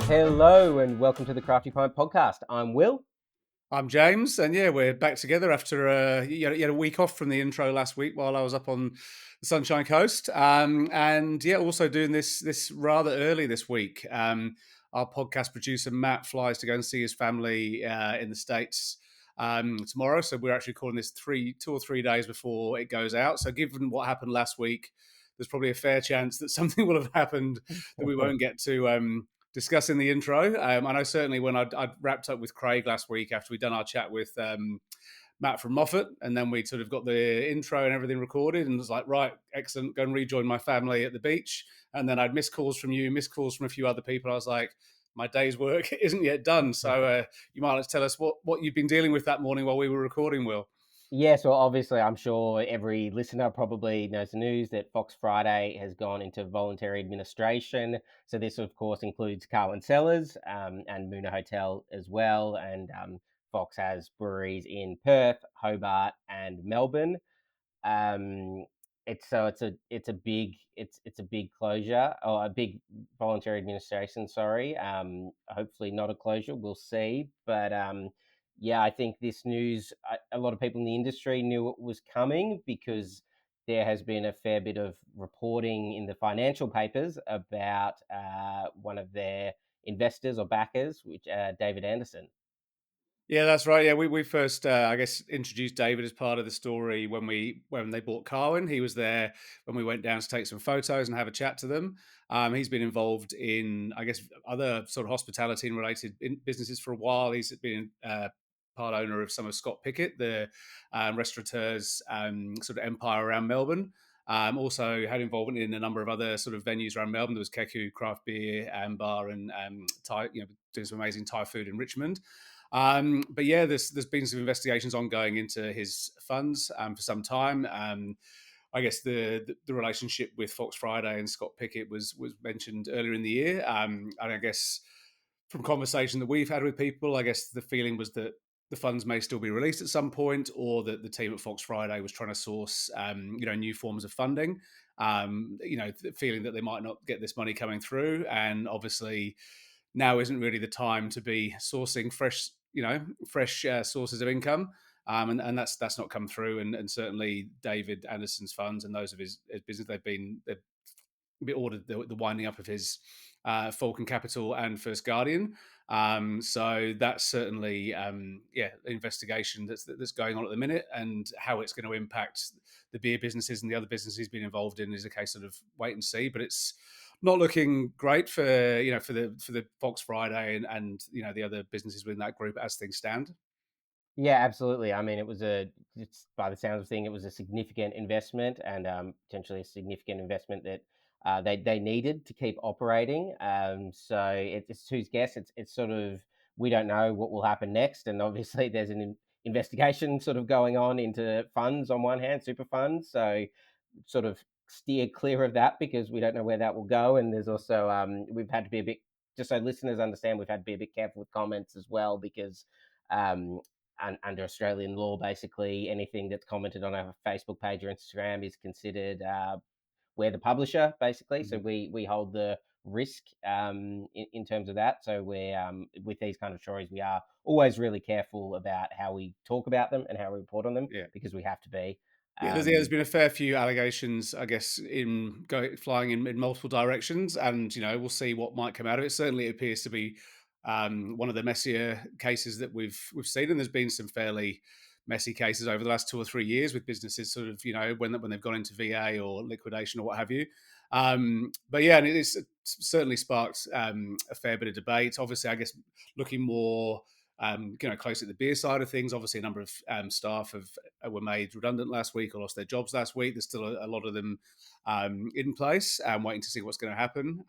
Hello and welcome to the Crafty Pint podcast. I'm Will. I'm James, and yeah, we're back together after you had a week off from the intro last week while I was up on the Sunshine Coast, and yeah, also doing this rather early this week. Our podcast producer Matt flies to go and see his family in the States tomorrow, so we're actually calling this 2 or 3 days before it goes out. So, given what happened last week, there's probably a fair chance that something will have happened that we won't get to discussing the intro. I know certainly when I'd wrapped up with Craig last week after we'd done our chat with Matt from Moffat, and then we sort of got the intro and everything recorded, and was like, right, excellent, go and rejoin my family at the beach. And then I'd missed calls from you, missed calls from a few other people. I was like, my day's work isn't yet done. So you might tell us what you've been dealing with that morning while we were recording, Will. Yes, well, obviously, I'm sure every listener probably knows the news that Fox Friday has gone into voluntary administration. So this, of course, includes Carwyn Cellars and Moona Hotel as well. And Fox has breweries in Perth, Hobart, and Melbourne. Um, it's a big closure or a big voluntary administration. Sorry, hopefully not a closure. We'll see, but yeah, I think this news. A lot of people in the industry knew it was coming because there has been a fair bit of reporting in the financial papers about one of their investors or backers, which David Anderson. Yeah, that's right. Yeah, we first, I guess, introduced David as part of the story when they bought Carwyn. He was there when we went down to take some photos and have a chat to them. He's been involved in, I guess, other sort of hospitality and related businesses for a while. He's been part owner of some of Scott Pickett, the restaurateurs sort of empire around Melbourne. Also had involvement in a number of other sort of venues around Melbourne. There was Keku Craft Beer and Bar and Thai, doing some amazing Thai food in Richmond. But yeah, there's been some investigations ongoing into his funds for some time. I guess the relationship with Fox Friday and Scott Pickett was mentioned earlier in the year, and I guess from conversation that we've had with people, I guess the feeling was that the funds may still be released at some point, or that the team at Fox Friday was trying to source, new forms of funding. Feeling that they might not get this money coming through, and obviously now isn't really the time to be sourcing fresh sources of income. And that's not come through. And certainly David Anderson's funds and those of his business, they've ordered the winding up of his Falcon Capital and First Guardian. So that's certainly investigation that's going on at the minute, and how it's going to impact the beer businesses and the other businesses he's been involved in is a case of wait and see. But it's not looking great for the Fox Friday and the other businesses within that group as things stand. Yeah, absolutely. I mean, by the sounds of thing, it was a significant investment and potentially a significant investment that they needed to keep operating. So it's whose guess. It's sort of we don't know what will happen next, and obviously there's an investigation sort of going on into funds on one hand, super funds. So sort of steer clear of that because we don't know where that will go. And there's also we've had to be a bit just so listeners understand we've had to be a bit careful with comments as well because um, under Australian law, basically anything that's commented on our Facebook page or Instagram is considered we're the publisher, basically. So Mhm. we hold the risk in terms of that. So we're with these kind of stories, we are always really careful about how we talk about them and how we report on them Yeah. because we have to be. Yeah, there's been a fair few allegations, I guess, flying in multiple directions, and we'll see what might come out of it. Certainly, it appears to be one of the messier cases that we've seen, and there's been some fairly messy cases over the last 2 or 3 years with businesses, sort of when they've gone into VA or liquidation or what have you. But yeah, and it's certainly sparked a fair bit of debate. Obviously, I guess looking more close at the beer side of things. Obviously, a number of staff were made redundant last week or lost their jobs last week. There's still a lot of them in place, waiting to see what's going to happen.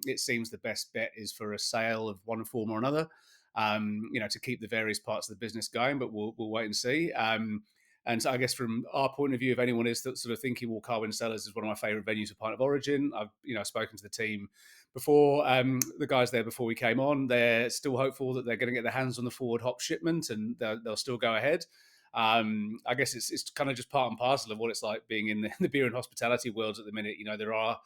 It seems the best bet is for a sale of one form or another, to keep the various parts of the business going. But we'll wait and see. And so I guess from our point of view, if anyone is sort of thinking, well, Carwyn Cellars is one of my favourite venues for Pint of Origin, I've spoken to the team before, the guys there before we came on. They're still hopeful that they're going to get their hands on the forward hop shipment, and they'll still go ahead. I guess it's kind of just part and parcel of what it's like being in the beer and hospitality worlds at the minute. There are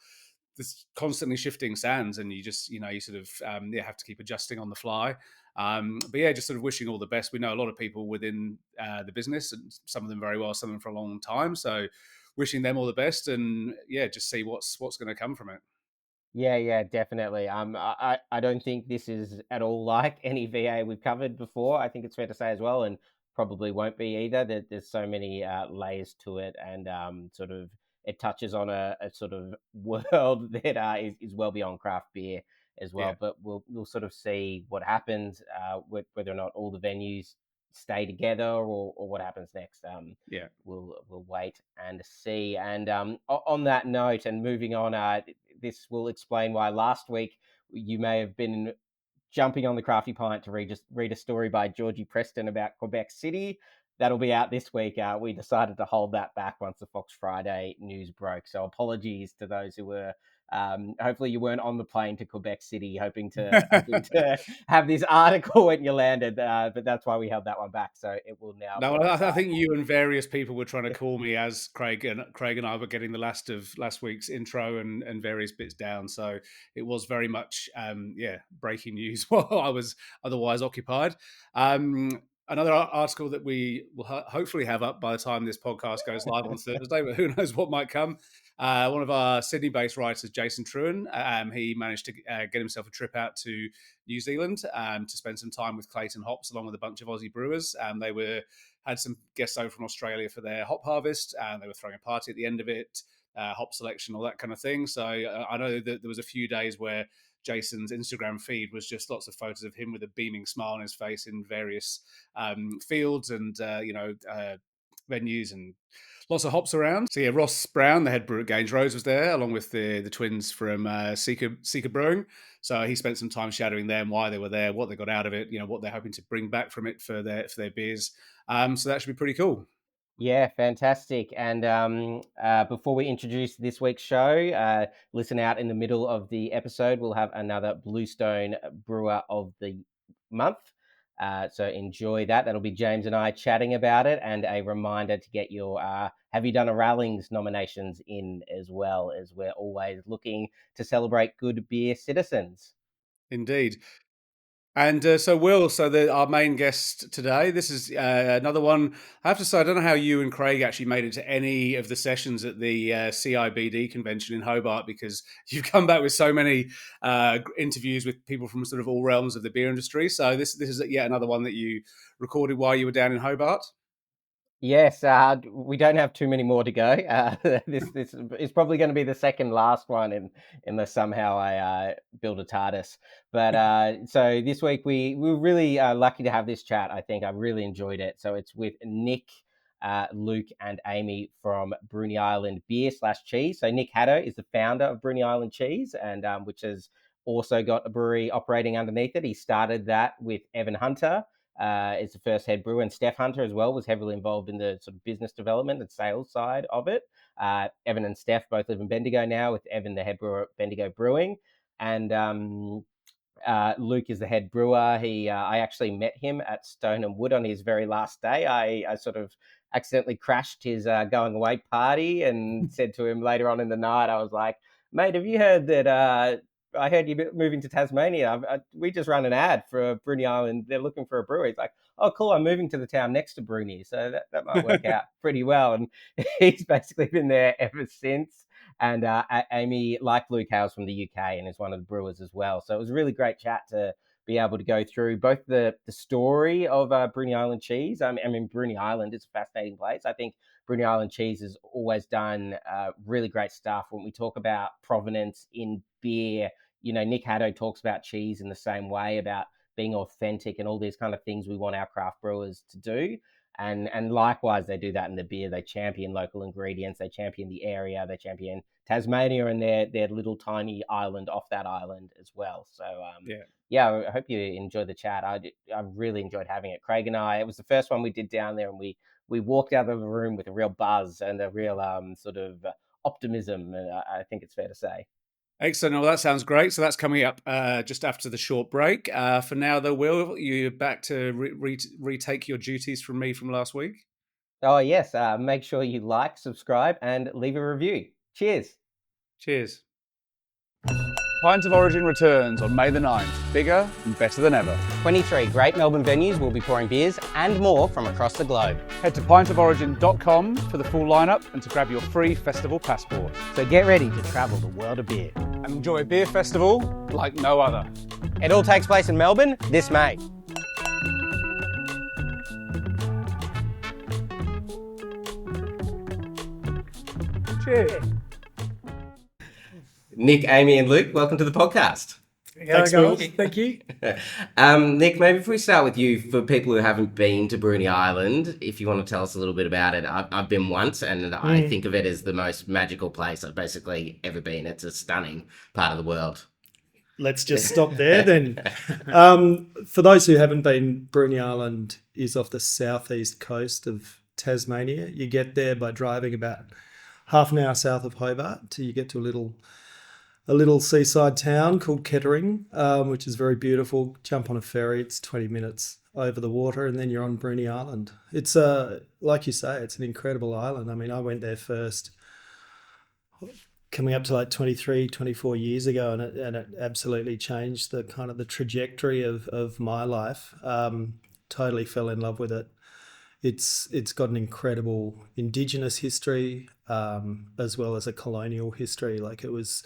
there's constantly shifting sands, and you just you sort of have to keep adjusting on the fly. But yeah, just sort of wishing all the best. We know a lot of people within the business, and some of them very well, some of them for a long time. So wishing them all the best, and yeah, just see what's going to come from it. Yeah, yeah, definitely. I don't think this is at all like any VA we've covered before. I think it's fair to say as well, and probably won't be either. That there's so many layers to it, and sort of it touches on a sort of world that is well beyond craft beer as Yeah, well. But we'll sort of see what happens, whether or not all the venues stay together, or what happens next. yeah. We'll wait and see. And on that note, and moving on, this will explain why last week you may have been jumping on the Crafty Pint to read a story by Georgie Preston about Quebec City. That'll be out this week. We decided to hold that back once the Fox Friday news broke. So apologies to those who were. Hopefully you weren't on the plane to Quebec City hoping to have this article when you landed, but that's why we held that one back. So it will now No, be. I think you and various people were trying to call me as Craig and I were getting the last of last week's intro and various bits down. So it was very much breaking news while I was otherwise occupied. Another article that we will hopefully have up by the time this podcast goes live on Thursday, but who knows what might come. One of our Sydney-based writers, Jason Truen, he managed to get himself a trip out to New Zealand to spend some time with Clayton Hops along with a bunch of Aussie brewers. They had some guests over from Australia for their hop harvest, and they were throwing a party at the end of it, hop selection, all that kind of thing. So I know that there was a few days where Jason's Instagram feed was just lots of photos of him with a beaming smile on his face in various fields and venues and lots of hops around. So yeah, Ross Brown, the head brewer at Grange Rose, was there along with the twins from Seeker Brewing. So he spent some time shadowing them, why they were there, what they got out of it, what they're hoping to bring back from it for their beers. So that should be pretty cool. Yeah, fantastic. And before we introduce this week's show, listen out in the middle of the episode. We'll have another Bluestone Brewer of the Month. So enjoy that. That'll be James and I chatting about it, and a reminder to get your Have You Done a Rallings nominations in as well, as we're always looking to celebrate good beer citizens. Indeed. And so, Will, our main guest today, this is another one. I have to say, I don't know how you and Craig actually made it to any of the sessions at the CIBD convention in Hobart, because you've come back with so many interviews with people from sort of all realms of the beer industry. So this is yet another one that you recorded while you were down in Hobart. Yes, we don't have too many more to go. This is probably going to be the second last one, unless somehow I build a TARDIS. But so this week we were really lucky to have this chat. I think I really enjoyed it. So it's with Nick, Luke, and Amy from Bruny Island Beer slash Cheese. So Nick Haddo is the founder of Bruny Island Cheese, and which has also got a brewery operating underneath it. He started that with Evan Hunter is the first head brewer, and Steph Hunter as well was heavily involved in the sort of business development and sales side of it. Evan and Steph both live in Bendigo now, with Evan the head brewer at Bendigo Brewing, and Luke is the head brewer. I actually met him at Stone and Wood on his very last day. I sort of accidentally crashed his going away party and said to him later on in the night, I was like, "Mate, have you heard that? I heard you moving to Tasmania. We just run an ad for Bruny Island. They're looking for a brewery." It's like, "Oh, cool. I'm moving to the town next to Bruny, so that might work out pretty well." And he's basically been there ever since. And Amy, like Luke, hails from the UK and is one of the brewers as well. So it was a really great chat to be able to go through both the story of Bruny Island cheese. I mean, Bruny Island is a fascinating place. I think Bruny Island cheese has always done really great stuff. When we talk about provenance in beer, Nick Haddo talks about cheese in the same way, about being authentic and all these kind of things we want our craft brewers to do. And likewise, they do that in the beer. They champion local ingredients. They champion the area. They champion Tasmania and their little tiny island off that island as well. So Yeah. yeah, I hope you enjoyed the chat. I really enjoyed having it. Craig and I. It was the first one we did down there, and we walked out of the room with a real buzz and a real sort of optimism. I think it's fair to say. Excellent. Well, that sounds great. So that's coming up just after the short break. For now, though, Will, you're back to retake your duties from me from last week. Oh yes, make sure you like, subscribe, and leave a review. Cheers. Cheers. Pint of Origin returns on May the 9th, bigger and better than ever. 23 great Melbourne venues will be pouring beers and more from across the globe. Head to pintoforigin.com for the full lineup and to grab your free festival passport. So get ready to travel the world of beer. And enjoy a beer festival like no other. It all takes place in Melbourne this May. Cheers. Nick, Amy and Luke, welcome to the podcast. Thanks, Will. Thank you. Nick, maybe if we start with you, for people who haven't been to Bruny Island, if you want to tell us a little bit about it. I've been once and I think of it as the most magical place I've basically ever been. It's a stunning part of the world. Let's just stop there then. For those who haven't been, Bruny Island is off the southeast coast of Tasmania. You get there by driving about half an hour south of Hobart till you get to a little seaside town called Kettering, which is very beautiful. Jump on a ferry, it's 20 minutes over the water, and then you're on Bruny Island. It's like you say, it's an incredible island. I mean, I went there first coming up to like 23, 24 years ago, and it absolutely changed the kind of the trajectory of my life. Totally fell in love with it. It's got an incredible Indigenous history, as well as a colonial history. Like it was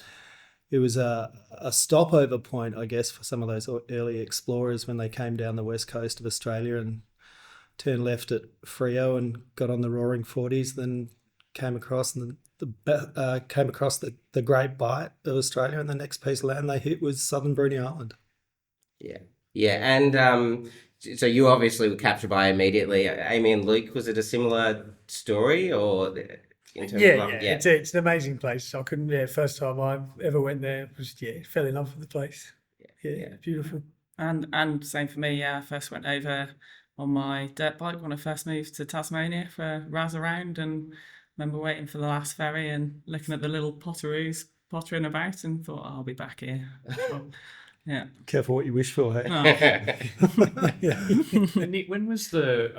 a stopover point, I guess, for some of those early explorers when they came down the west coast of Australia and turned left at Freo and got on the Roaring Forties, then came across the Great Bight of Australia, and the next piece of land they hit was southern Bruny Island. Yeah, and so you obviously were captured by immediately. Amy and Luke, was it a similar story, or? It's an amazing place. I couldn't. First time I ever went there was fell in love with the place. Yeah, beautiful. And same for me. Yeah, I first went over on my dirt bike when I first moved to Tasmania for a razz around, and remember waiting for the last ferry and looking at the little potteroos pottering about, and thought, I'll be back here. Yeah. Careful what you wish for, hey? And Nick, when was the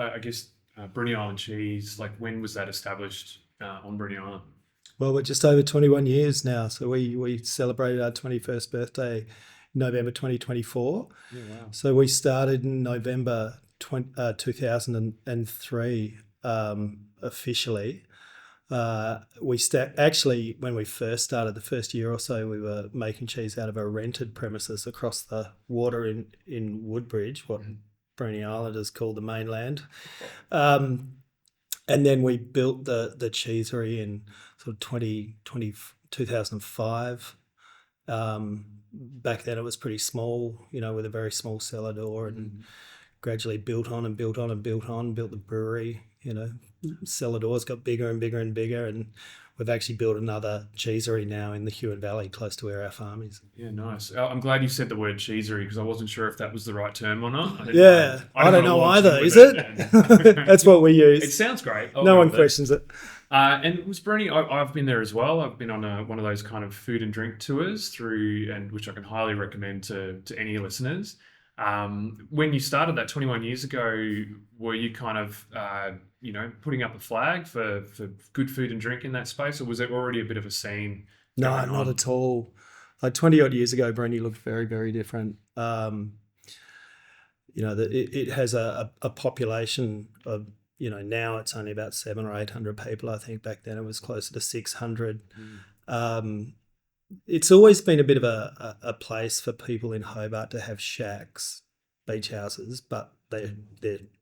Bruny Island cheese? Like, when was that established on Bruny Island? Well, we're just over 21 years now. So we celebrated our 21st birthday in November 2024. Yeah, wow. So we started in November 2003 officially. Actually, when we first started, the first year or so, we were making cheese out of a rented premises across the water in Woodbridge, what Bruny Islanders call the mainland. And then we built the cheesery in sort of 2005. Back then it was pretty small, with a very small cellar door, and gradually built on, built the brewery, cellar doors got bigger and bigger and bigger, and we've actually built another cheesery now in the Huon Valley, close to where our farm is. Yeah, nice. I'm glad you said the word cheesery, because I wasn't sure if that was the right term or not. I don't know either. Is it? That's what we use. It sounds great. No one questions it. And it was Bruny. I've been there as well. I've been on one of those kind of food and drink tours which I can highly recommend to any listeners. When you started that 21 years ago, were you kind of, putting up a flag for good food and drink in that space, or was there already a bit of a scene? No, not at all. Like 20 odd years ago, Bruny looked very, very different. It has a population of, now it's only about 700 or 800 people. I think back then it was closer to 600. It's always been a bit of a place for people in Hobart to have shacks, beach houses, but they're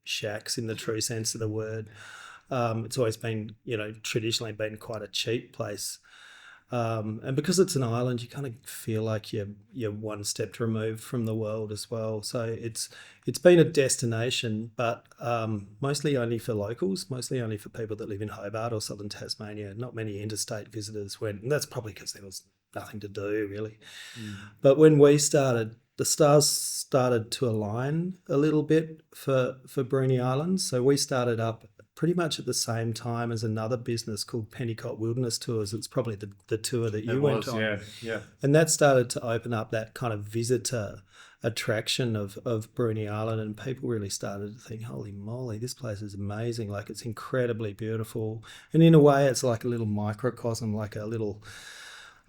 shacks in the true sense of the word. It's always been, traditionally been quite a cheap place. And because it's an island, you kind of feel like you're one step removed from the world as well. So it's been a destination, but mostly only for locals, mostly only for people that live in Hobart or southern Tasmania. Not many interstate visitors went, and that's probably because there was nothing to do really. But when we started, the stars started to align a little bit for Bruny Island. So we started up pretty much at the same time as another business called Pennicott Wilderness Tours. It's probably the tour that you went on. Yeah. And that started to open up that kind of visitor attraction of Bruny Island, and people really started to think, holy moly, this place is amazing. Like, it's incredibly beautiful. And in a way, it's like a little microcosm, like a little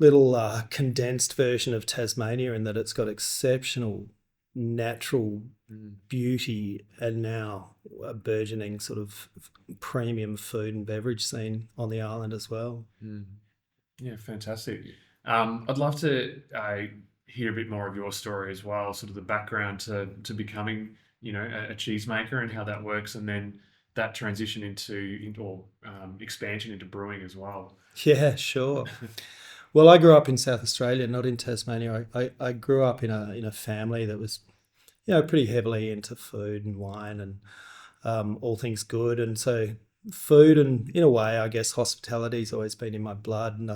little condensed version of Tasmania in that it's got exceptional natural beauty and now a burgeoning sort of premium food and beverage scene on the island as well. Yeah, fantastic. I'd love to hear a bit more of your story as well, sort of the background to becoming, a cheesemaker and how that works, and then that transition into expansion into brewing as well. Yeah, sure. Well, I grew up in South Australia, not in Tasmania. I grew up in a family that was, pretty heavily into food and wine and all things good. And so food and, in a way, I guess hospitality's always been in my blood. And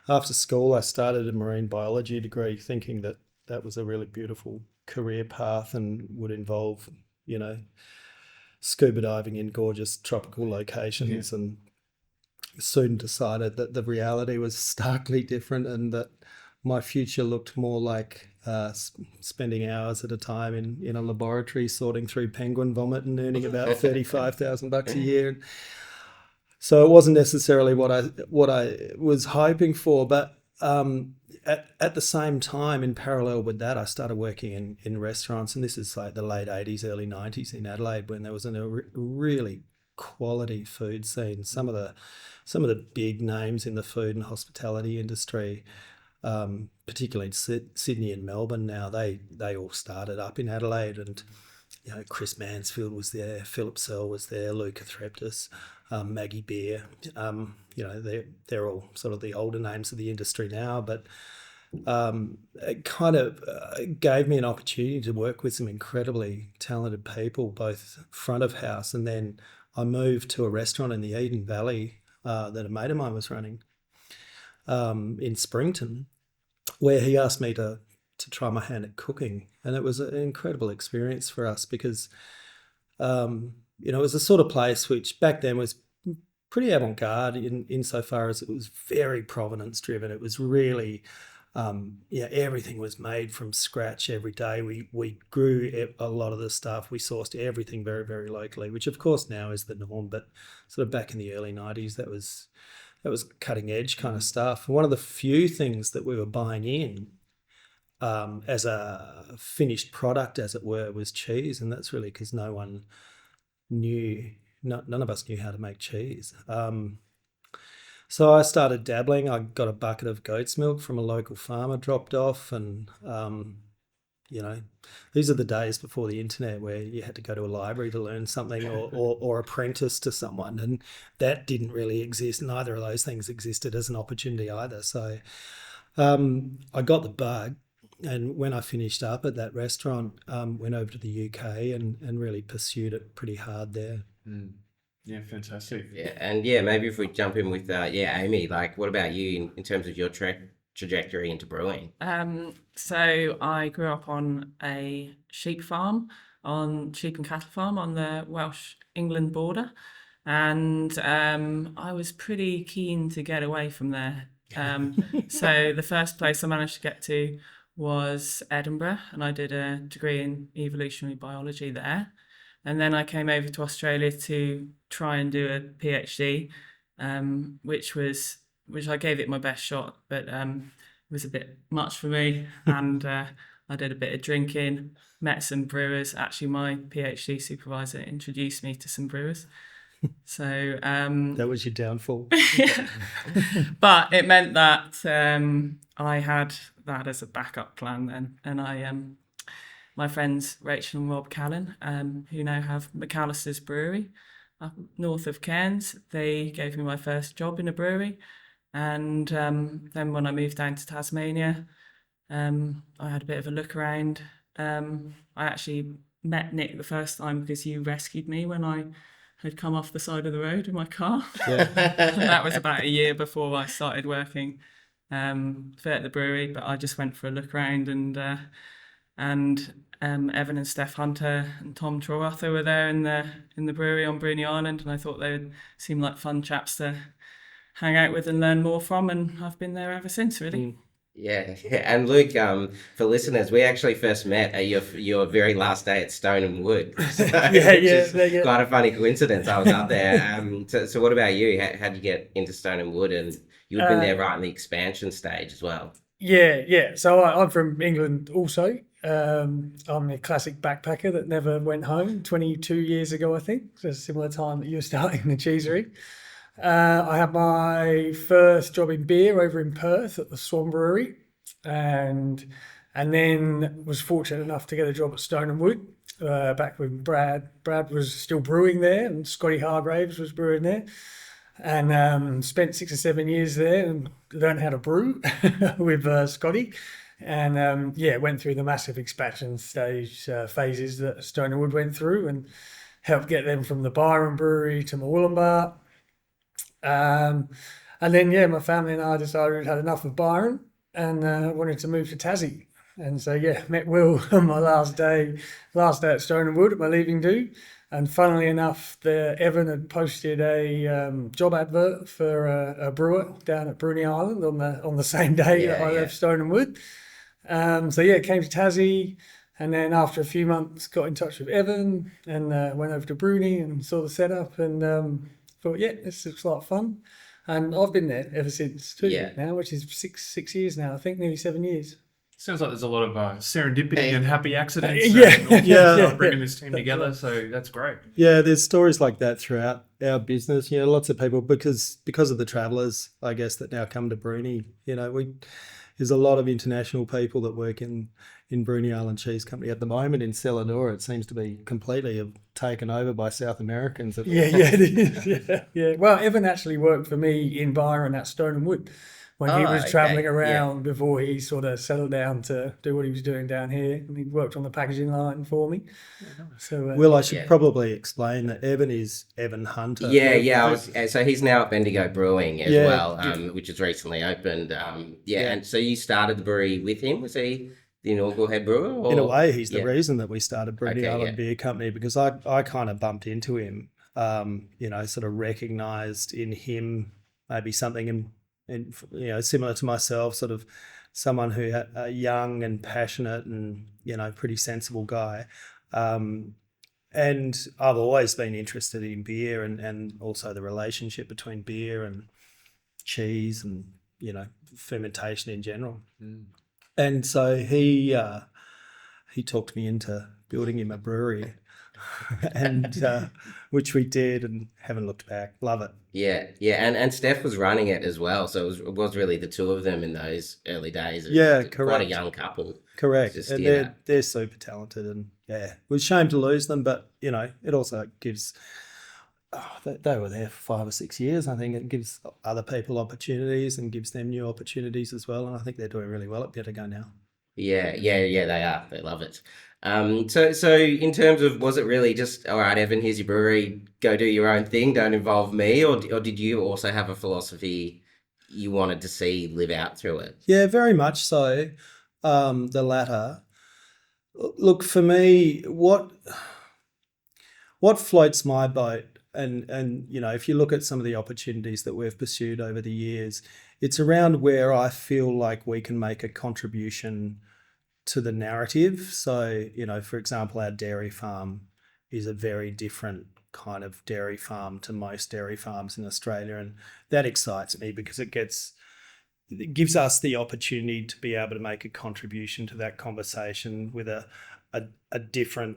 after school, I started a marine biology degree thinking that that was a really beautiful career path and would involve, scuba diving in gorgeous tropical locations, and soon decided that the reality was starkly different and that my future looked more like spending hours at a time in a laboratory sorting through penguin vomit and earning about $35,000 a year. So it wasn't necessarily what I was hoping for, but at the same time, in parallel with that, I started working in restaurants, and this is like the late 80s, early 90s in Adelaide, when there was a really quality food scene. Some of the big names in the food and hospitality industry, particularly in Sydney and Melbourne now, they all started up in Adelaide, and Chris Mansfield was there, Philip Sell was there, Luca Threptis, Maggie Beer. They're all sort of the older names of the industry now, but it kind of gave me an opportunity to work with some incredibly talented people, both front of house, and then I moved to a restaurant in the Eden Valley that a mate of mine was running in Springton, where he asked me to try my hand at cooking. And it was an incredible experience for us because, it was a sort of place which back then was pretty avant-garde insofar as it was very provenance driven. It was really, everything was made from scratch every day. We grew a lot of the stuff. We sourced everything very, very locally, which of course now is the norm, but sort of back in the early 90s, that was cutting edge kind of stuff. One of the few things that we were buying in as a finished product, as it were, was cheese. And that's really because none of us knew how to make cheese. So I started dabbling. I got a bucket of goat's milk from a local farmer, dropped off, and these are the days before the internet where you had to go to a library to learn something or apprentice to someone, and that didn't really exist. Neither of those things existed as an opportunity either. So I got the bug, and when I finished up at that restaurant, went over to the UK and really pursued it pretty hard there. Yeah, fantastic. Yeah, and maybe if we jump in with Amy, like, what about you in terms of your trajectory into brewing? So I grew up on a sheep and cattle farm on the Welsh-England border, and I was pretty keen to get away from there. So the first place I managed to get to was Edinburgh, and I did a degree in evolutionary biology there. And then I came over to Australia to try and do a PhD, which I gave it my best shot, but it was a bit much for me. And I did a bit of drinking, met some brewers. Actually, my PhD supervisor introduced me to some brewers. So that was your downfall. But it meant that I had that as a backup plan then, and my friends Rachel and Rob Callan, who now have McAllister's Brewery up north of Cairns, they gave me my first job in a brewery. And then when I moved down to Tasmania, I had a bit of a look around. I actually met Nick the first time because you rescued me when I had come off the side of the road in my car. Yeah. And that was about a year before I started working at the brewery, but I just went for a look around, and Evan and Steph Hunter and Tom Trowartha were there in the brewery on Bruny Island, and I thought they would seem like fun chaps to hang out with and learn more from, and I've been there ever since, really. Yeah. And Luke, for listeners, we actually first met at your very last day at Stone and Wood. So, quite a funny coincidence. I was up there. So what about you? How'd you get into Stone and Wood, and You'd been there right in the expansion stage as well. Yeah. So I'm from England also. I'm a classic backpacker that never went home 22 years ago, I think. So a similar time that you were starting the cheesery. I had my first job in beer over in Perth at the Swan Brewery, and then was fortunate enough to get a job at Stone and Wood back when Brad was still brewing there, and Scotty Hargraves was brewing there, and spent 6 or 7 years there and learned how to brew with Scotty. And went through the massive expansion stage phases that Stone and Wood went through, and helped get them from the Byron Brewery to Murwillumbah. And then, my family and I decided we'd had enough of Byron and wanted to move to Tassie. And so, met Will on my last day at Stone and Wood at my leaving do. And funnily enough, Evan had posted a job advert for a brewer down at Bruny Island on the same day that I left Stone and Wood. Came to Tassie. And then after a few months, got in touch with Evan and went over to Bruny and saw the setup and thought, this looks like fun. And I've been there ever since too now, which is six years now, I think, nearly 7 years. Sounds like there's a lot of serendipity and happy accidents. Bringing this team together. So that's great. Yeah, there's stories like that throughout our business. Lots of people, because of the travellers, I guess, that now come to Bruny. There's a lot of international people that work in Bruny Island Cheese Company at the moment. In Celador, it seems to be completely taken over by South Americans. It is. Yeah. Well, Evan actually worked for me in Byron at Stone and Wood when he was travelling around before he sort of settled down to do what he was doing down here. And he worked on the packaging line for me. So, I should probably explain that Evan is Evan Hunter. So he's now at Bendigo Brewing as well, which has recently opened. And so you started the brewery with him. Was he the inaugural head brewer? Or? In a way, he's the reason that we started Bruny Island Beer Company, because I kind of bumped into him, sort of recognised in him maybe something similar to myself, sort of someone who a young and passionate and pretty sensible guy. And I've always been interested in beer and also the relationship between beer and cheese and fermentation in general. And so he talked me into building him a brewery, and which we did, and haven't looked back. Love it. And Steph was running it as well, so it was really the two of them in those early days. Correct. Quite a young couple. Correct, and they're super talented, and it was a shame to lose them, but it also gives. They were there for 5 or 6 years. I think it gives other people opportunities and gives them new opportunities as well. And I think they're doing really well at Bendigo now. Yeah, they are. They love it. So in terms of, was it really just, all right, Evan, here's your brewery, go do your own thing, don't involve me, or did you also have a philosophy you wanted to see live out through it? Yeah, very much so. The latter. Look, for me, what floats my boat, and if you look at some of the opportunities that we've pursued over the years, it's around where I feel like we can make a contribution to the narrative. So, for example, our dairy farm is a very different kind of dairy farm to most dairy farms in Australia, and that excites me because it gives us the opportunity to be able to make a contribution to that conversation with a different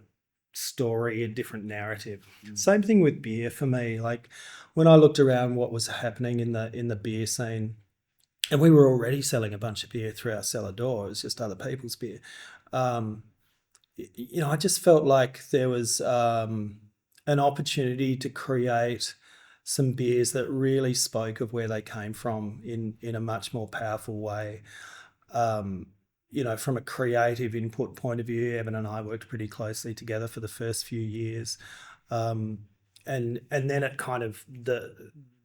story, a different narrative. Same thing with beer for me. Like when I looked around what was happening in the beer scene, and we were already selling a bunch of beer through our cellar door, it was just other people's beer. I just felt like there was an opportunity to create some beers that really spoke of where they came from in a much more powerful way. From a creative input point of view, Evan and I worked pretty closely together for the first few years. And then it kind of,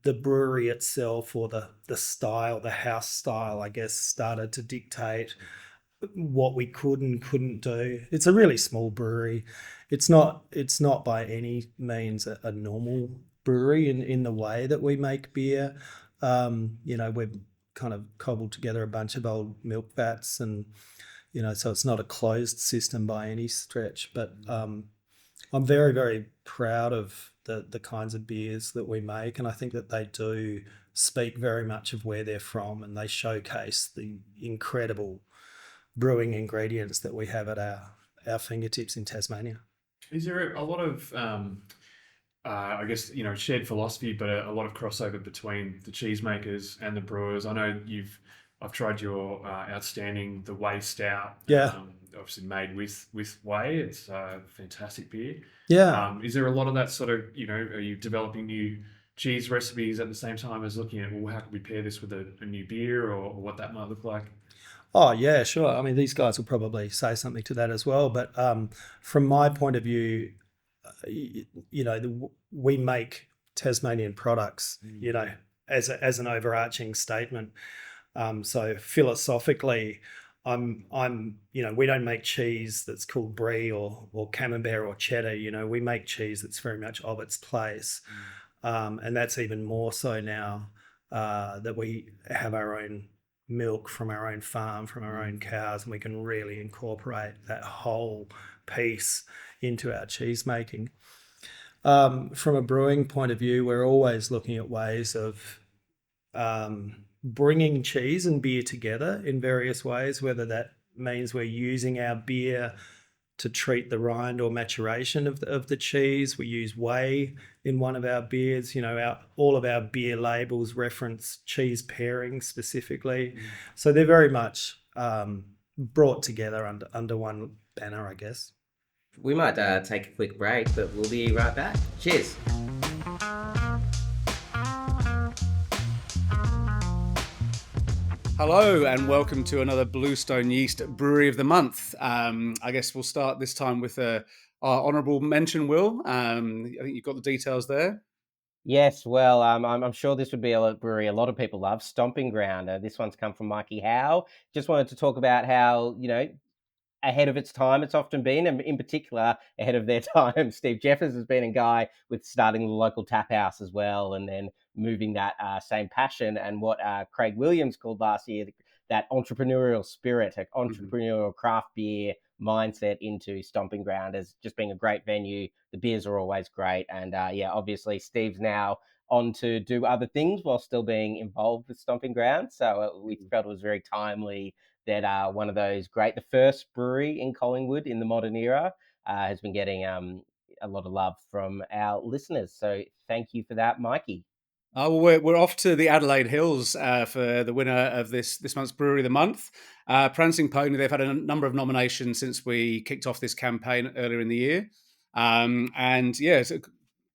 the brewery itself, or the style, the house style, I guess, started to dictate what we could and couldn't do. It's a really small brewery. It's not by any means a normal brewery in the way that we make beer. We've kind of cobbled together a bunch of old milk vats, and so it's not a closed system by any stretch, but I'm very, very proud of the kinds of beers that we make, and I think that they do speak very much of where they're from, and they showcase the incredible brewing ingredients that we have at our fingertips in Tasmania. Is there a lot of, I guess, shared philosophy, but a lot of crossover between the cheesemakers and the brewers? I know I've tried your outstanding, the Whey Stout. Yeah. Obviously made with whey. It's a fantastic beer. Yeah. Is there a lot of that sort of, are you developing new cheese recipes at the same time as looking at, well, how can we pair this with a new beer or what that might look like? Oh, yeah, sure. I mean, these guys will probably say something to that as well. But from my point of view, we make Tasmanian products, as an overarching statement. So philosophically, we don't make cheese that's called brie or camembert or cheddar. We make cheese that's very much of its place. And that's even more so now that we have our own milk from our own farm, from our own cows, and we can really incorporate that whole piece into our cheese making. From a brewing point of view, we're always looking at ways of bringing cheese and beer together in various ways, whether that means we're using our beer to treat the rind or maturation of the cheese. We use whey in one of our beers. All of our beer labels reference cheese pairings specifically. So they're very much brought together under one banner, I guess. We might take a quick break, but we'll be right back. Cheers. Hello and welcome to another Bluestone Yeast Brewery of the Month. I guess we'll start this time with our honourable mention, Will. I think you've got the details there. Yes, well, I'm sure this would be a brewery a lot of people love, Stomping Ground. This one's come from Mikey Howe. Just wanted to talk about how, ahead of its time it's often been, and in particular ahead of their time. Steve Jeffers has been a guy with starting the local tap house as well, and then moving that same passion and what Craig Williams called last year, that entrepreneurial spirit, entrepreneurial craft beer mindset into Stomping Ground as just being a great venue. The beers are always great. And obviously Steve's now on to do other things while still being involved with Stomping Ground. So we felt it was very timely that one of those the first brewery in Collingwood in the modern era, has been getting a lot of love from our listeners. So thank you for that, Mikey. We're off to the Adelaide Hills for the winner of this month's Brewery of the Month. Prancing Pony, they've had a number of nominations since we kicked off this campaign earlier in the year. It's a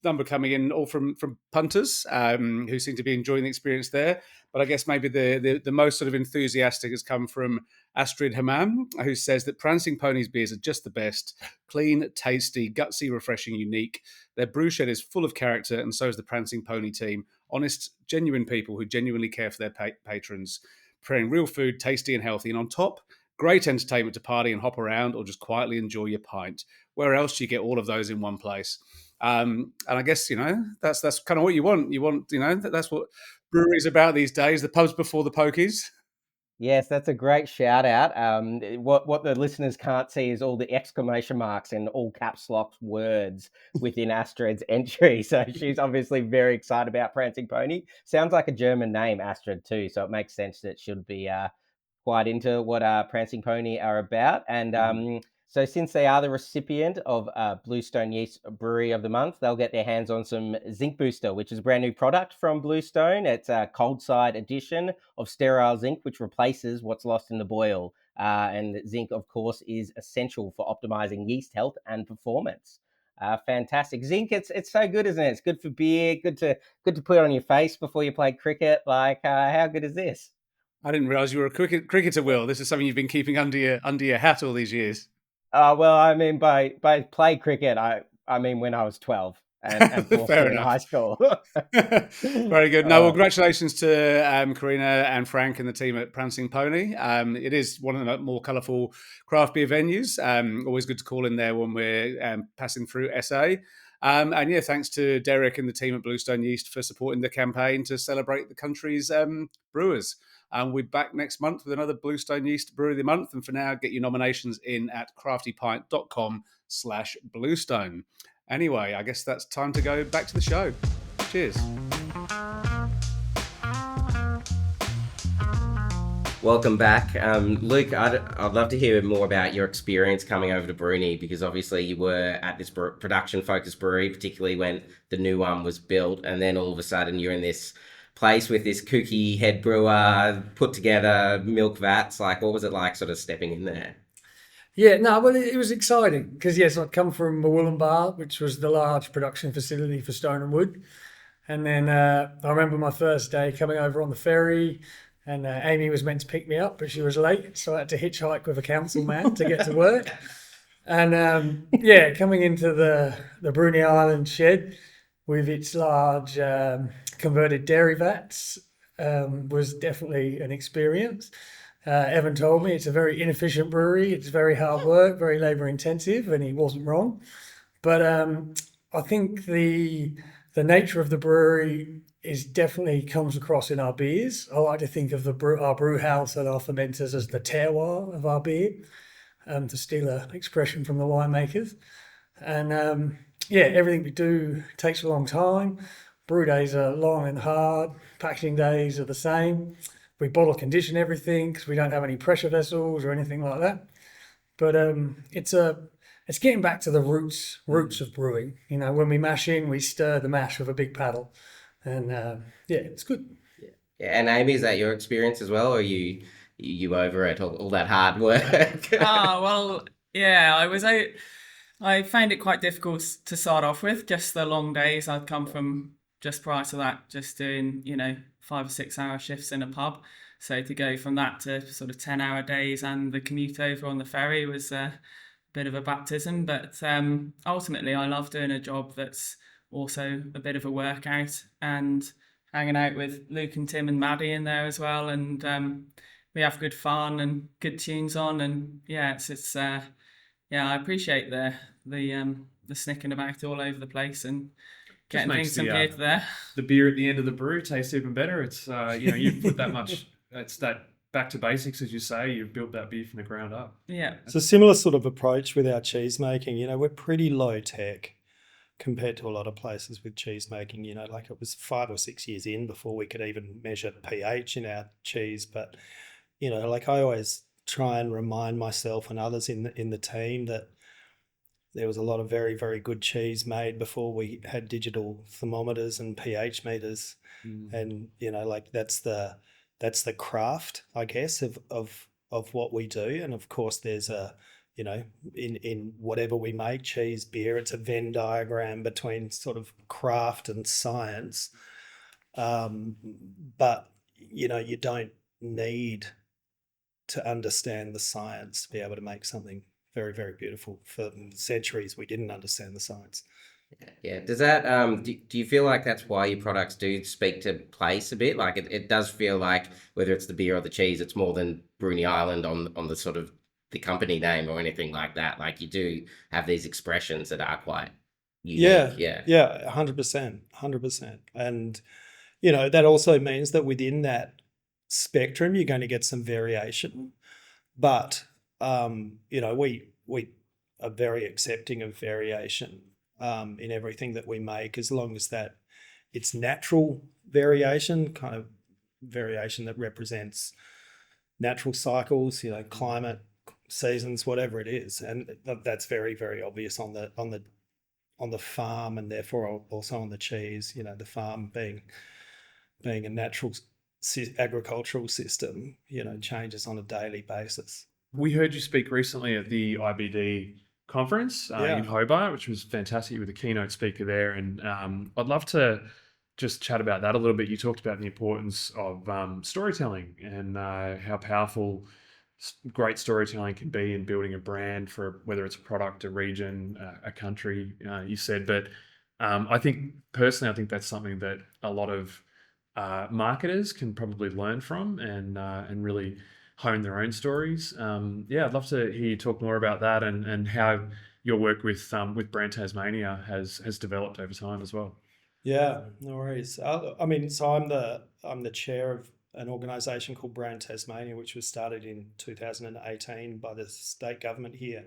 number coming in all from punters who seem to be enjoying the experience there. But I guess maybe the most sort of enthusiastic has come from Astrid Hammam, who says that Prancing Pony's beers are just the best. Clean, tasty, gutsy, refreshing, unique. Their brew shed is full of character, and so is the Prancing Pony team. Honest, genuine people who genuinely care for their patrons. Preparing real food, tasty and healthy. And on top, great entertainment to party and hop around or just quietly enjoy your pint. Where else do you get all of those in one place? And I guess, that's kind of what you want. You want, that's what brewery's about these days, the pubs before the pokies. Yes, that's a great shout out. What the listeners can't see is all the exclamation marks and all caps lock words within Astrid's entry. So she's obviously very excited about Prancing Pony. Sounds like a German name, Astrid, too. So it makes sense that she'll be quite into what Prancing Pony are about. And so since they are the recipient of Bluestone Yeast Brewery of the Month, they'll get their hands on some Zinc Booster, which is a brand new product from Bluestone. It's a cold side edition of sterile zinc, which replaces what's lost in the boil. And zinc, of course, is essential for optimizing yeast health and performance. Fantastic. Zinc, it's so good, isn't it? It's good for beer, good to put on your face before you play cricket. How good is this? I didn't realise you were a cricketer, Will. This is something you've been keeping under your hat all these years. Well, I mean, by play cricket, I mean when I was 12 and in high school. Very good. No, well, congratulations to Karina and Frank and the team at Prancing Pony. It is one of the more colourful craft beer venues. Always good to call in there when we're passing through SA. Thanks to Derek and the team at Bluestone Yeast for supporting the campaign to celebrate the country's brewers. We'll be back next month with another Bluestone Yeast Brewery of the Month. And for now, get your nominations in at craftypint.com/bluestone. Anyway, I guess that's time to go back to the show. Cheers. Welcome back. Luke, I'd love to hear more about your experience coming over to Bruni, because obviously you were at this production-focused brewery, particularly when the new one was built, and then all of a sudden you're in this place with this kooky head brewer, put together milk vats. Like, what was it like sort of stepping in there? Yeah, no, well, it was exciting because, yes, I'd come from Murwillumbah, which was the large production facility for Stone and Wood. And then I remember my first day coming over on the ferry, and Amy was meant to pick me up, but she was late, so I had to hitchhike with a council man to get to work. And yeah, coming into the Bruni Island shed with its large converted dairy vats was definitely an experience. Evan told me it's a very inefficient brewery. It's very hard work, very labour intensive, and he wasn't wrong. But I think the nature of the brewery is definitely comes across in our beers. I like to think of our brew house and our fermenters as the terroir of our beer, to steal an expression from the winemakers. And yeah, everything we do takes a long time. Brew days are long and hard. Packaging days are the same. We bottle condition everything because we don't have any pressure vessels or anything like that. But it's getting back to the roots of brewing. You know, when we mash in, we stir the mash with a big paddle, and yeah, it's good. Yeah, and Amy, is that your experience as well, or you over it, all that hard work? Oh, well, yeah, I found it quite difficult to start off with, just the long days. I'd come from just prior to that, just doing, 5 or 6 hour shifts in a pub. So to go from that to sort of 10-hour days and the commute over on the ferry was a bit of a baptism. But ultimately, I love doing a job that's also a bit of a workout, and hanging out with Luke and Tim and Maddie in there as well. And we have good fun and good tunes on. And yeah, it's I appreciate the snicking about all over the place and Just getting makes things from here to there. the beer at the end of the brew tastes even better. It's you put that much. It's that back to basics, as you say. You've built that beer from the ground up. Yeah. It's a similar sort of approach with our cheese making. You know, we're pretty low tech compared to a lot of places with cheese making. You know, like it was 5 or 6 years in before we could even measure pH in our cheese. But, you know, like I always try and remind myself and others in the team that there was a lot of very, very good cheese made before we had digital thermometers and pH meters. And, you know, like that's the craft, I guess, of what we do. And of course there's a, you know, in whatever we make, cheese, beer, it's a Venn diagram between sort of craft and science. But, you know, you don't need to understand the science to be able to make something very, very beautiful. For centuries, we didn't understand the science. Yeah. Does that do you feel like that's why your products do speak to place a bit? Like it does feel like whether it's the beer or the cheese, it's more than Bruni Island on the sort of the company name or anything like that. Like you do have these expressions that are quite unique. Yeah, 100%. And, you know, that also means that within that spectrum, you're going to get some variation. But, you know, we are very accepting of variation in everything that we make, as long as that it's natural variation, kind of variation that represents natural cycles, you know, climate, seasons, whatever it is. And that's very, very obvious on the farm, and therefore also on the cheese. You know, the farm being a natural agricultural system, you know, changes on a daily basis. We heard you speak recently at the IBD conference in Hobart, which was fantastic. You were the keynote speaker there, and I'd love to just chat about that a little bit. You talked about the importance of storytelling and how powerful great storytelling can be in building a brand, for whether it's a product, a region, a country, you said. But I think that's something that a lot of marketers can probably learn from and really hone their own stories. I'd love to hear you talk more about that and how your work with Brand Tasmania has developed over time as well. Yeah, no worries. I mean, so I'm the chair of an organisation called Brand Tasmania, which was started in 2018 by the state government here.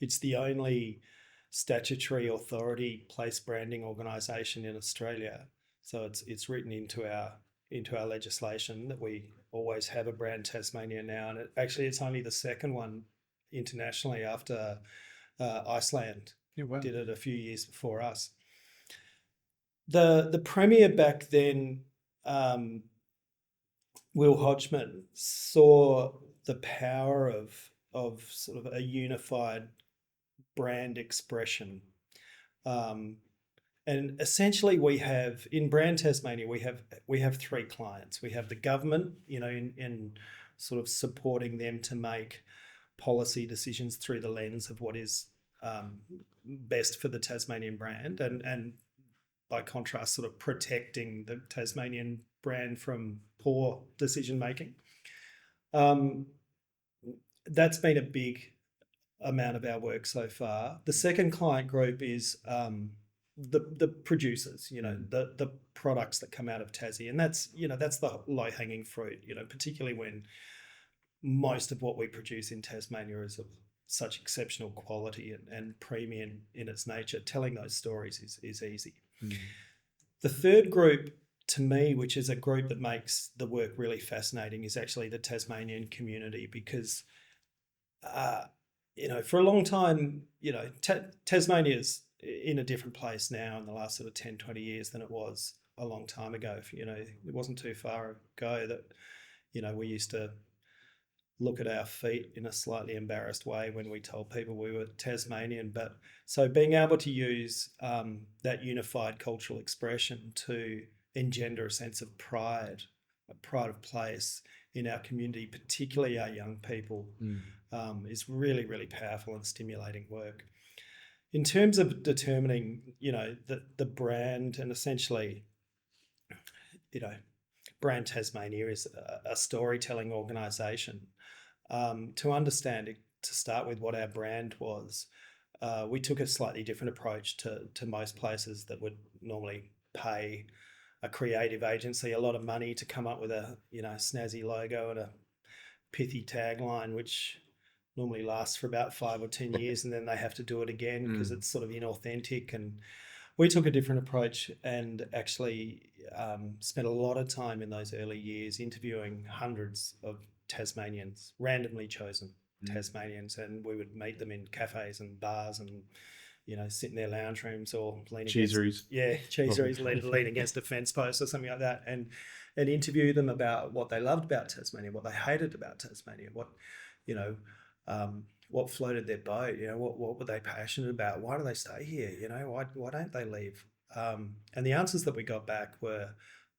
It's the only statutory authority place branding organisation in Australia. So it's written into our legislation that we always have a brand Tasmania now, and it's only the second one internationally after Iceland did it a few years before us. The premier back then, Will Hodgman, saw the power of sort of a unified brand expression. And essentially we have, in Brand Tasmania, we have three clients. We have the government, in sort of supporting them to make policy decisions through the lens of what is best for the Tasmanian brand, and by contrast, sort of protecting the Tasmanian brand from poor decision making. That's been a big amount of our work so far. The second client group is the producers, the products that come out of Tassie, and that's the low hanging fruit, particularly when most of what we produce in Tasmania is of such exceptional quality and premium in its nature. Telling those stories is easy. The third group, to me, which is a group that makes the work really fascinating, is actually the Tasmanian community, because for a long time, Tasmania's in a different place now in the last sort of 10, 20 years than it was a long time ago. It wasn't too far ago that, we used to look at our feet in a slightly embarrassed way when we told people we were Tasmanian. But so being able to use that unified cultural expression to engender a sense of pride of place in our community, particularly our young people, is really, really powerful and stimulating work. In terms of determining, the brand, and essentially, Brand Tasmania is a storytelling organisation. To understand it, to start with what our brand was, we took a slightly different approach to most places that would normally pay a creative agency a lot of money to come up with a snazzy logo and a pithy tagline, which normally lasts for about 5 or 10 years, and then they have to do it again because it's sort of inauthentic. And we took a different approach and actually spent a lot of time in those early years interviewing hundreds of Tasmanians, randomly chosen Tasmanians, and we would meet them in cafes and bars and sit in their lounge rooms or lean Cheeseries. lean against a fence post or something like that, and interview them about what they loved about Tasmania, what they hated about Tasmania, what floated their boat, what were they passionate about, why do they stay here, why don't they leave? And the answers that we got back were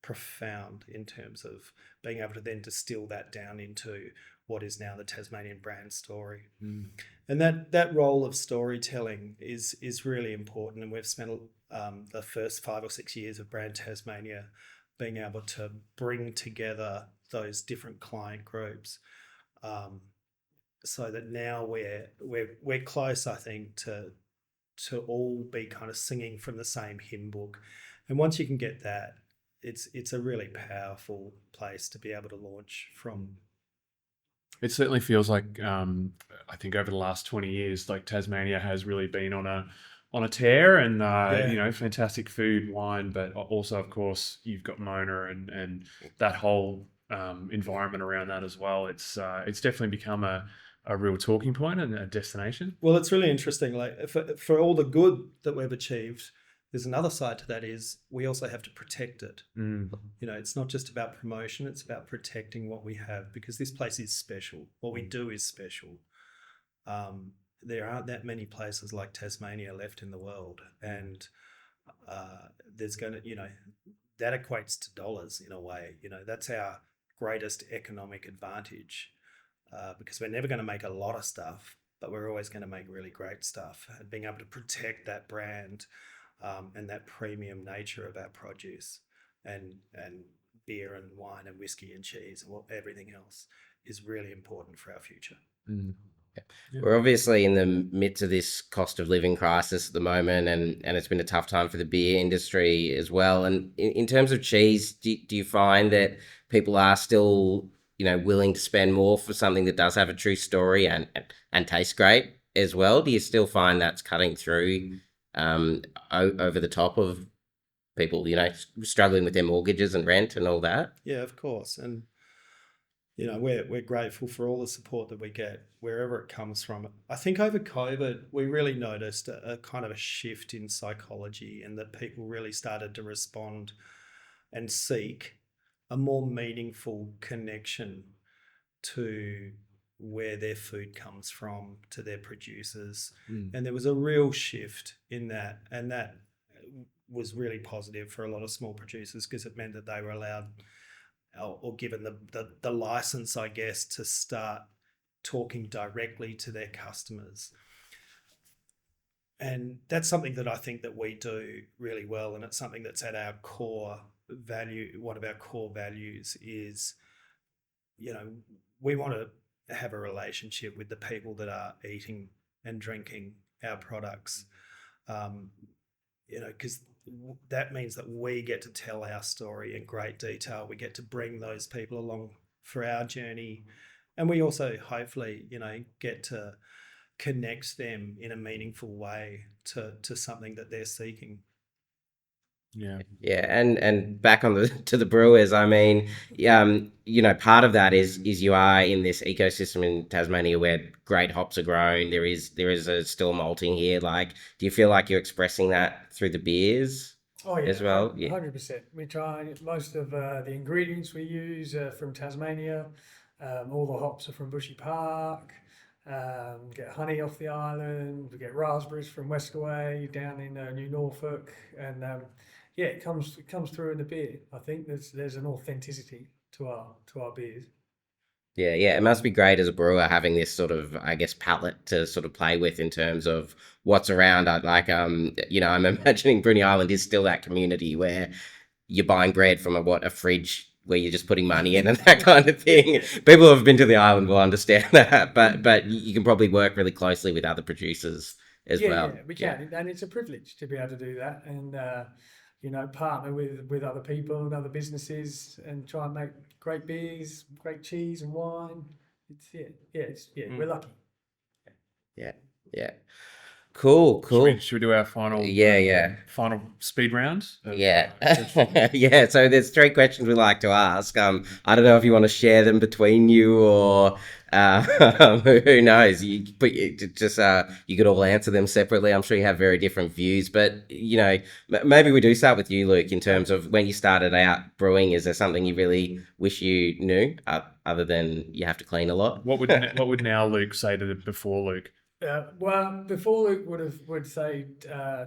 profound in terms of being able to then distill that down into what is now the Tasmanian brand story. And that role of storytelling is really important, and we've spent the first 5 or 6 years of Brand Tasmania being able to bring together those different client groups, so that now we're close, I think, to all be kind of singing from the same hymn book. And once you can get that, it's a really powerful place to be able to launch from. It certainly feels like I think over the last 20 years, like Tasmania has really been on a tear, and fantastic food, wine, but also, of course, you've got Mona and that whole environment around that as well. It's definitely become a real talking point and a destination. Well, it's really interesting. Like for all the good that we've achieved, there's another side to that, is we also have to protect it. It's not just about promotion, it's about protecting what we have, because this place is special. What we do is special. There aren't that many places like Tasmania left in the world, and there's going to, that equates to dollars in a way. That's our greatest economic advantage, because we're never going to make a lot of stuff, but we're always going to make really great stuff. And being able to protect that brand and that premium nature of our produce and beer and wine and whiskey and cheese and everything else is really important for our future. We're obviously in the midst of this cost of living crisis at the moment, and it's been a tough time for the beer industry as well. And in terms of cheese, do you find that people are still, willing to spend more for something that does have a true story and tastes great as well? Do you still find that's cutting through over the top of people, struggling with their mortgages and rent and all that? Yeah, of course. And you know, we're grateful for all the support that we get wherever it comes from. I think over COVID, we really noticed a kind of a shift in psychology, and that people really started to respond and seek a more meaningful connection to where their food comes from, to their producers. And there was a real shift in that, and that was really positive for a lot of small producers, because it meant that they were allowed or given the license, I guess, to start talking directly to their customers. And that's something that I think that we do really well, and it's something that's at our core value. One of our core values is, you know, we want to have a relationship with the people that are eating and drinking our products, you know, because that means that we get to tell our story in great detail. We get to bring those people along for our journey, and we also hopefully, you know, get to connect them in a meaningful way to something that they're seeking. Yeah. Yeah, and back on to the brewers. I mean, you know, part of that is you are in this ecosystem in Tasmania where great hops are grown. There is a still malting here. Like, do you feel like you're expressing that through the beers Oh yeah, as well? 100%. We try most of the ingredients we use from Tasmania. All the hops are from Bushy Park. Get honey off the island. We get raspberries from Westaway down in New Norfolk, and yeah, it comes through in the beer. I think there's an authenticity to our beers. Yeah, it must be great as a brewer having this sort of, I guess, palette to sort of play with in terms of what's around. You know, I'm imagining Bruny Island is still that community where you're buying bread from a fridge where you're just putting money in and that kind of thing. People who have been to the island will understand that, but you can probably work really closely with other producers as well. Yeah, we can, and it's a privilege to be able to do that, and you know, partner with other people and other businesses, and try and make great beers, great cheese and wine. We're lucky. Yeah. Cool. Should we do our final? Final speed round. Yeah. Yeah. So there's 3 questions we like to ask. I don't know if you want to share them between you, or who knows. You could all answer them separately. I'm sure you have very different views, but you know, maybe we do start with you, Luke. In terms of when you started out brewing, is there something you really wish you knew, other than you have to clean a lot? What would now Luke say to before Luke? Well, before Luke would say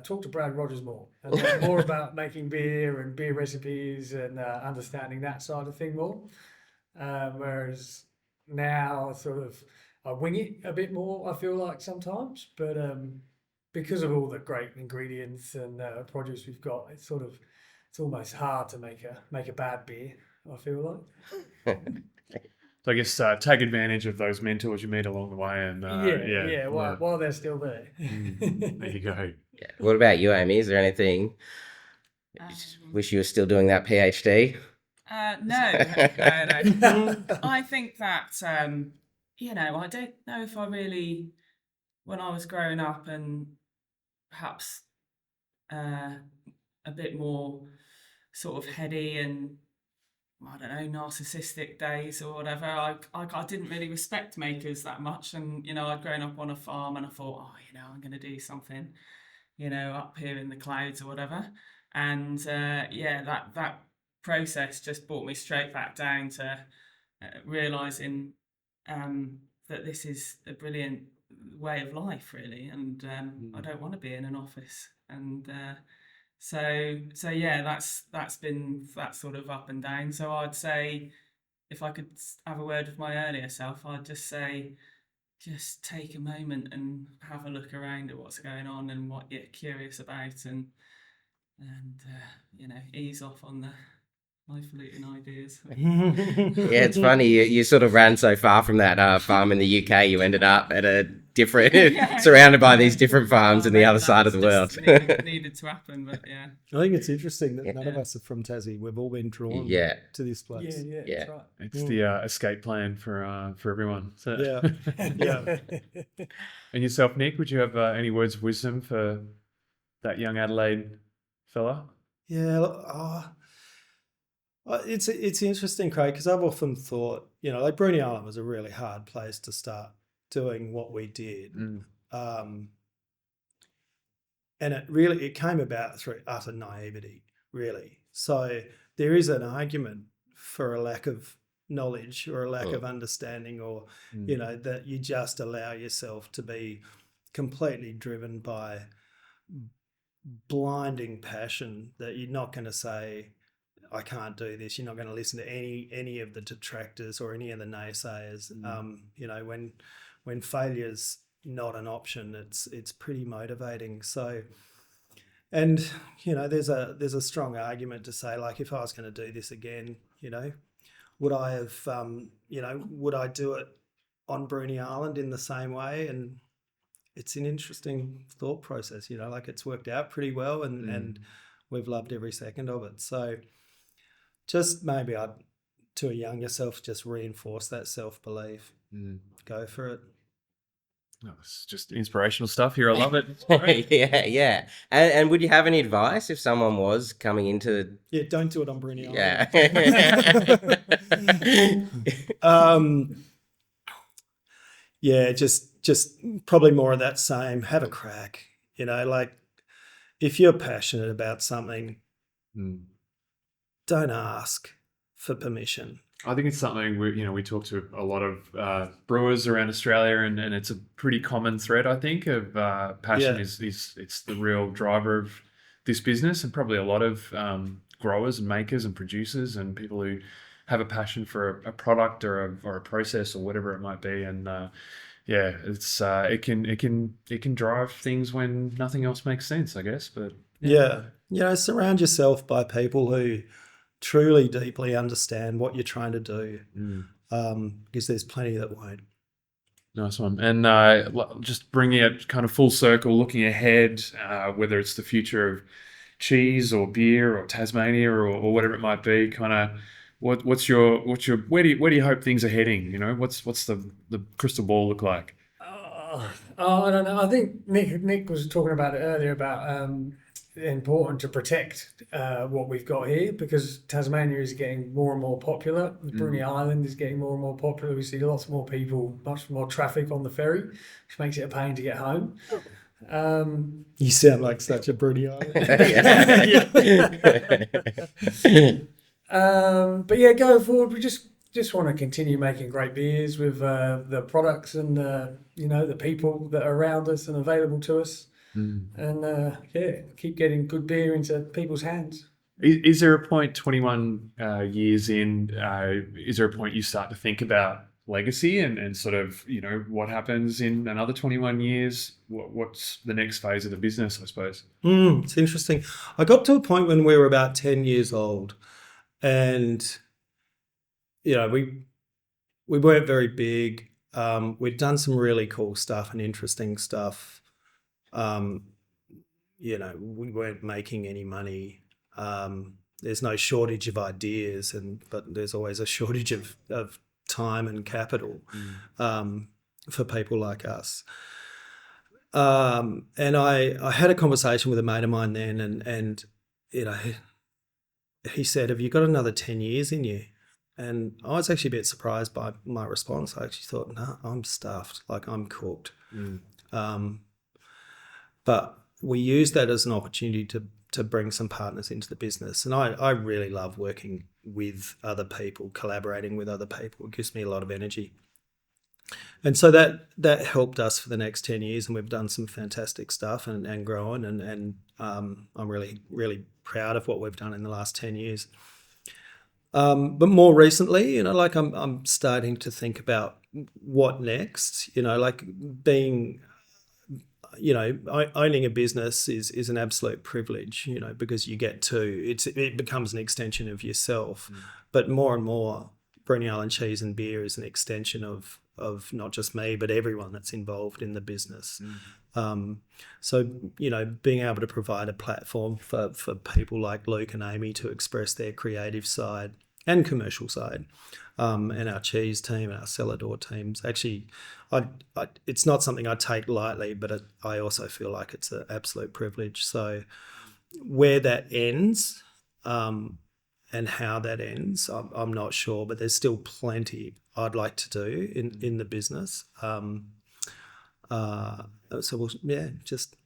talk to Brad Rogers more, and learn more about making beer and beer recipes, and understanding that side of thing more. Whereas now, I wing it a bit more, I feel like sometimes, but because of all the great ingredients and produce we've got, it's almost hard to make a bad beer, I feel like. So I guess take advantage of those mentors you meet along the way, and while they're still there. There you go. Yeah. What about you, Amy? Is there anything wish you were still doing that PhD? No. I think that you know, I don't know if I really, when I was growing up and perhaps a bit more sort of heady and, I don't know, narcissistic days or whatever, I didn't really respect makers that much. And, you know, I'd grown up on a farm, and I thought, oh, you know, I'm going to do something, you know, up here in the clouds or whatever. And that process just brought me straight back down to realising that this is a brilliant way of life, really. And I don't want to be in an office. And So yeah, that's been that sort of up and down. So I'd say, if I could have a word with my earlier self, I'd just say, just take a moment and have a look around at what's going on and what you're curious about, and you know, ease off on the highfalutin ideas. Yeah, it's funny. You sort of ran so far from that farm in the UK, you ended up at a different, surrounded by these different farms in the other side of the world. Needed to happen, but yeah. I think it's interesting that none of us are from Tassie. We've all been drawn to this place. Yeah. That's right. It's the escape plan for everyone. So. Yeah. And yourself, Nick, would you have any words of wisdom for that young Adelaide fella? Yeah. It's interesting, Craig, because I've often thought, like Bruny Island was a really hard place to start doing what we did. And it came about through utter naivety, really. So there is an argument for a lack of knowledge or a lack of understanding, or that you just allow yourself to be completely driven by blinding passion, that you're not going to say, I can't do this. You're not going to listen to any of the detractors or any of the naysayers. When failure's not an option, it's pretty motivating. So, and there's a strong argument to say, like, if I was going to do this again, would I have, would I do it on Bruny Island in the same way? And it's an interesting thought process, like it's worked out pretty well, and we've loved every second of it. So just maybe to a younger self, just reinforce that self-belief. Go for it. Oh, it's just inspirational stuff here. I love it. Yeah. And would you have any advice if someone was coming into... Yeah, don't do it on Bruny Island. Yeah. Just probably more of that same. Have a crack. Like if you're passionate about something, don't ask for permission. I think it's something we talk to a lot of brewers around Australia, and it's a pretty common thread, I think, of passion. Is it's the real driver of this business, and probably a lot of growers and makers and producers and people who have a passion for a product or a process or whatever it might be. And it's it can drive things when nothing else makes sense, I guess. But surround yourself by people who truly deeply understand what you're trying to do, because there's plenty that won't. Nice one. And just bringing it kind of full circle, looking ahead, whether it's the future of cheese or beer or Tasmania or whatever it might be, kind of what's your where do you hope things are heading? What's the crystal ball look like? I don't know. I think Nick was talking about it earlier about important to protect what we've got here, because Tasmania is getting more and more popular. Bruny Island is getting more and more popular. We see lots more people, much more traffic on the ferry, which makes it a pain to get home. You sound like such a Bruny Island. But yeah, going forward, we just want to continue making great beers with the products and the people that are around us and available to us. And keep getting good beer into people's hands. Is there a point 21 years in, is there a point you start to think about legacy and sort of, what happens in another 21 years? What's the next phase of the business, I suppose? It's interesting. I got to a point when we were about 10 years old, and, we weren't very big. We'd done some really cool stuff and interesting stuff. We weren't making any money. There's no shortage of ideas, but there's always a shortage of time and capital for people like us. And I had a conversation with a mate of mine then, and he said, "Have you got another 10 years in you?" And I was actually a bit surprised by my response. I actually thought, no, I'm stuffed, like I'm cooked. But we use that as an opportunity to bring some partners into the business. And I really love working with other people, collaborating with other people. It gives me a lot of energy. And so that helped us for the next 10 years, and we've done some fantastic stuff and growing, and I'm really, really proud of what we've done in the last 10 years. But more recently, I'm starting to think about what next, like being... owning a business is an absolute privilege, because you get it becomes an extension of yourself. But more and more, Bruny Island Cheese and Beer is an extension of not just me, but everyone that's involved in the business. So, being able to provide a platform for people like Luke and Amy to express their creative side and commercial side, and our cheese team and our cellar door teams. Actually, it's not something I take lightly, but I also feel like it's an absolute privilege. So where that ends, and and how that ends, I'm not sure, but there's still plenty I'd like to do in the business. So we'll, just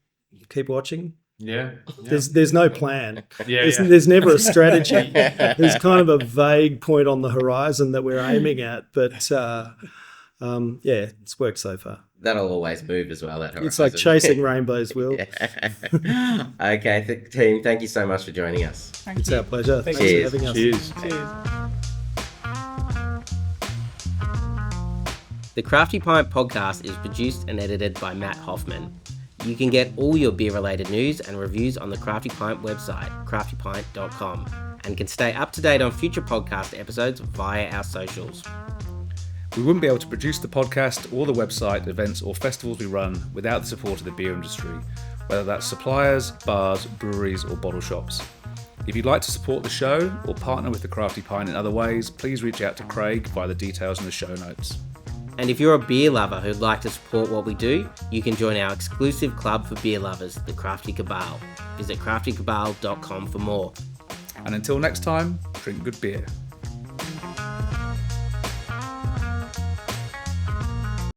keep watching. Yeah. There's no plan. Yeah. There's never a strategy. There's kind of a vague point on the horizon that we're aiming at, but it's worked so far. That'll always move as well. That horizon. It's like chasing rainbows, Will. Okay, team, thank you so much for joining us. It's our pleasure. Thanks Cheers. for having us. Cheers. The Crafty Pint podcast is produced and edited by Matt Hoffman. You can get all your beer-related news and reviews on the Crafty Pint website, craftypint.com, and can stay up to date on future podcast episodes via our socials. We wouldn't be able to produce the podcast or the website, events or festivals we run without the support of the beer industry, whether that's suppliers, bars, breweries or bottle shops. If you'd like to support the show or partner with the Crafty Pint in other ways, please reach out to Craig via the details in the show notes. And if you're a beer lover who'd like to support what we do, you can join our exclusive club for beer lovers, the Crafty Cabal. Visit craftykabal.com for more. And until next time, drink good beer.